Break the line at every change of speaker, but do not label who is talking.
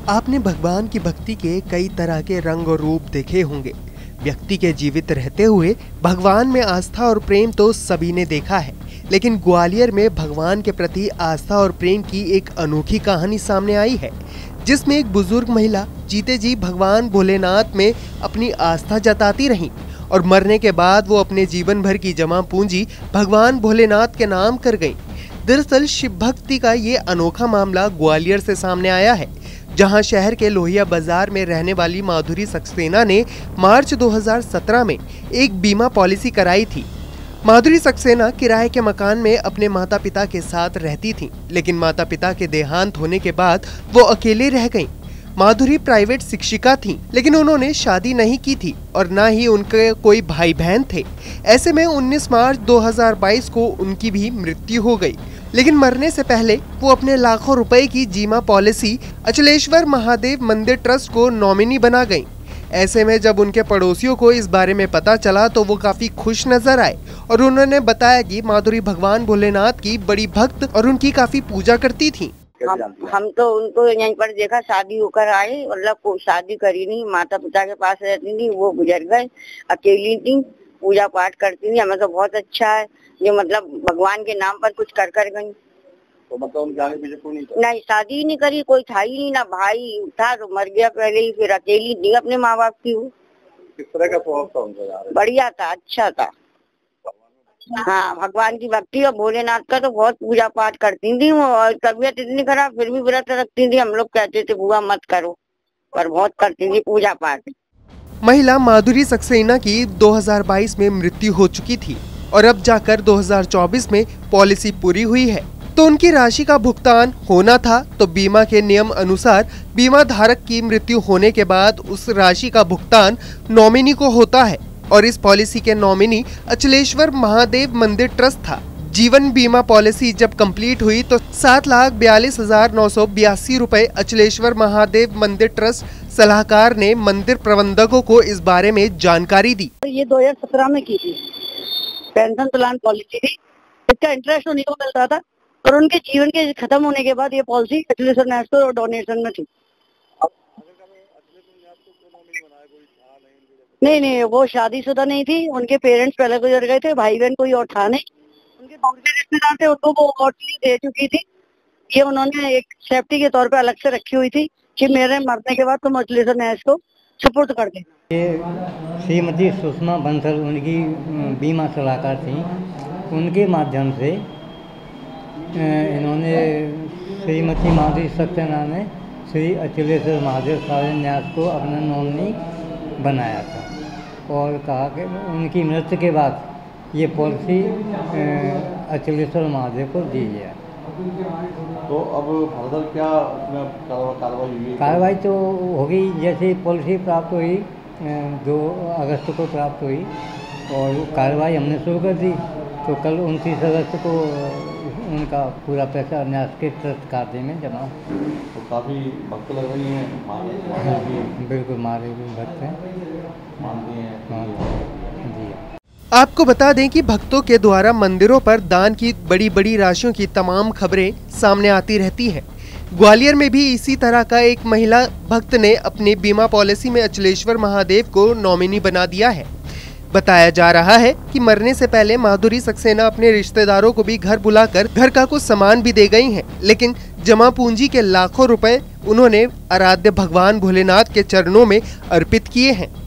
आपने भगवान की भक्ति के कई तरह के रंग और रूप देखे होंगे। व्यक्ति के जीवित रहते हुए भगवान में आस्था और प्रेम तो सभी ने देखा है, लेकिन ग्वालियर में भगवान के प्रति आस्था और प्रेम की एक अनोखी कहानी सामने आई है, जिसमें एक बुजुर्ग महिला जीते जी भगवान भोलेनाथ में अपनी आस्था जताती रहीं और मरने के बाद वो अपने जीवन भर की जमा पूंजी भगवान भोलेनाथ के नाम कर गईं। दरअसल शिव भक्ति का ये अनोखा मामला ग्वालियर से सामने आया है, जहां शहर के लोहिया बाजार में रहने वाली माधुरी सक्सेना ने मार्च 2017 में एक बीमा पॉलिसी कराई थी। माधुरी सक्सेना किराए के मकान में अपने माता पिता के साथ रहती थीं, लेकिन माता पिता के देहांत होने के बाद वो अकेले रह गईं। माधुरी प्राइवेट शिक्षिका थीं, लेकिन उन्होंने शादी नहीं की थी और न ही उनके कोई भाई बहन थे। ऐसे में 19 मार्च 2022 को उनकी भी मृत्यु हो गई, लेकिन मरने से पहले वो अपने लाखों रुपए की बीमा पॉलिसी अचलेश्वर महादेव मंदिर ट्रस्ट को नॉमिनी बना गईं। ऐसे में जब उनके पड़ोसियों को इस बारे में पता चला तो वो काफी खुश नजर आए और उन्होंने बताया कि माधुरी भगवान भोलेनाथ की बड़ी भक्त और उनकी काफी पूजा करती थी।
हम तो उनको यहीं पर देखा, शादी होकर आए, मतलब कोई शादी करी नहीं, माता पिता के पास रहती थी, वो गुजर गए, अकेली थी, पूजा पाठ करती थी। हमें तो बहुत अच्छा है जो मतलब भगवान के नाम पर कुछ कर गई।
तो मतलब उनके आगे पीछे कोई नहीं था?
नहीं, शादी ही नहीं करी, कोई था ही नहीं, ना भाई था तो मर गया पहले ही, फिर अकेली थी अपने माँ बाप की।
किस तरह का स्वभाव था उनका?
बढ़िया था, अच्छा था। हाँ, भगवान की भक्ति और भोलेनाथ का तो बहुत पूजा पाठ करती थी वो, और तबीयत इतनी खराब फिर भी व्रत रखती थी। हम लोग कहते थे बुआ मत करो, पर बहुत करती थी पूजा पाठ।
महिला माधुरी सक्सेना की 2022 में मृत्यु हो चुकी थी और अब जाकर 2024 में पॉलिसी पूरी हुई है, तो उनकी राशि का भुगतान होना था। तो बीमा के नियम अनुसार बीमा धारक की मृत्यु होने के बाद उस राशि का भुगतान नॉमिनी को होता है और इस पॉलिसी के नॉमिनी अचलेश्वर महादेव मंदिर ट्रस्ट था। जीवन बीमा पॉलिसी जब कंप्लीट हुई तो 7,42,982 रुपए अचलेश्वर महादेव मंदिर ट्रस्ट सलाहकार ने मंदिर प्रबंधकों को इस बारे में जानकारी दी।
ये 2017 में की थी, पेंशन प्लान पॉलिसी थी। इसका इंटरेस्ट उन्हीं को मिलता था और उनके जीवन के खत्म होने के बाद ये पॉलिसी अचलेश्वर न्यास और डोनेशन में थी। नहीं, वो शादीशुदा नहीं थी, उनके पेरेंट्स पहले गुजर गए थे, भाई बहन कोई और था नहीं। उनके दूसरे रिश्तेदार थे, उनको वो ऑर्डर दे चुकी थी। ये उन्होंने एक सेफ्टी के तौर पे अलग से रखी हुई थी कि मेरे मरने के बाद तुम अचलेश्वर न्यास को सुपुर्द कर देना।
ये श्रीमती सुषमा बंसल उनकी बीमा सलाहकार थी, उनके माध्यम से इन्होंने श्रीमती माधुरी सक्सेना ने श्री अचलेश्वर महादेव न्यास को अपना नॉमिनी बनाया था और कहा कि उनकी मृत्यु के बाद ये पॉलिसी अचलेश्वर महादेव को दी जाए।
तो अब फर्दर क्या कार्रवाई हुई?
कार्रवाई तो होगी, जैसे पॉलिसी प्राप्त हुई 2 अगस्त को प्राप्त हुई और कार्रवाई हमने शुरू कर दी। तो कल 29 अगस्त को उनका पूरा पैसा न्यास के ट्रस्ट खाते में जमा।
तो काफ़ी भक्त लग रही हैं।
बिल्कुल, मारे भी भक्त हैं,
मानती हैं
जी।
आपको बता दें कि भक्तों के द्वारा मंदिरों पर दान की बड़ी बड़ी राशियों की तमाम खबरें सामने आती रहती हैं। ग्वालियर में भी इसी तरह का एक महिला भक्त ने अपनी बीमा पॉलिसी में अचलेश्वर महादेव को नॉमिनी बना दिया है। बताया जा रहा है कि मरने से पहले माधुरी सक्सेना अपने रिश्तेदारों को भी घर बुलाकर घर का कुछ सामान भी दे गई हैं, लेकिन जमा पूंजी के लाखों रुपए उन्होंने आराध्य भगवान भोलेनाथ के चरणों में अर्पित किए हैं।